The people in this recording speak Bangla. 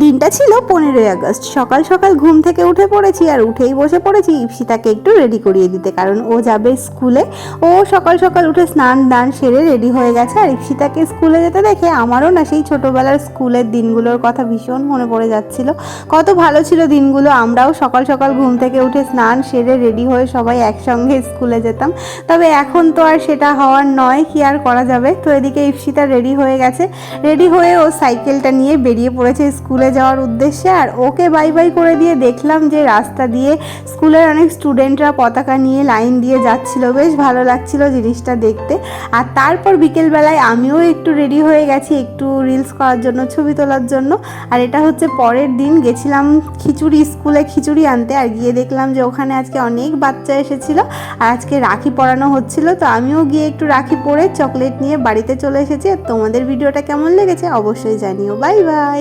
দিনটা ছিল 15ই আগস্ট। সকাল সকাল ঘুম থেকে উঠে পড়েছি আর উঠেই বসে পড়েছি ইপসিতাকে একটু রেডি করিয়ে দিতে, কারণ ও যাবে স্কুলে। ও সকাল সকাল উঠে স্নান দান সেরে রেডি হয়ে গেছে। আর ইপসিতাকে স্কুলে যেতে দেখে আমারও না সেই ছোটোবেলার স্কুলের দিনগুলোর কথা ভীষণ মনে পড়ে যাচ্ছিল। কত ভালো ছিল দিনগুলো, আমরাও সকাল সকাল ঘুম থেকে উঠে স্নান সেরে রেডি হয়ে সবাই একসঙ্গে স্কুলে যেতাম। তবে এখন তো আর সেটা হওয়ার নয়, কি আর করা যাবে। তো এদিকে ইপসিতা রেডি হয়ে গেছে, রেডি হয়ে ও সাইকেলটা নিয়ে বেরিয়ে পড়েছে স্কুলে যাওয়ার উদ্দেশ্যে। আর ওকে বাই বাই করে দিয়ে দেখলাম যে রাস্তা দিয়ে স্কুলের অনেক স্টুডেন্টরা পতাকা নিয়ে লাইন দিয়ে যাচ্ছিল, বেশ ভালো লাগছিল জিনিসটা দেখতে। আর তারপর বিকেলবেলায় আমিও একটু রেডি হয়ে গেছি একটু রিলস করার জন্য, ছবি তোলার জন্য। আর এটা হচ্ছে পরের দিন, গেছিলাম স্কুলে খিচুড়ি আনতে। আর গিয়ে দেখলাম যে ওখানে আজকে অনেক বাচ্চা এসেছিল আর আজকে রাখি পরানো হচ্ছিল। তো আমিও গিয়ে একটু রাখি পরে চকলেট নিয়ে বাড়িতে চলে এসেছি। আর তোমাদের ভিডিওটা কেমন লেগেছে অবশ্যই জানিও। Bye bye.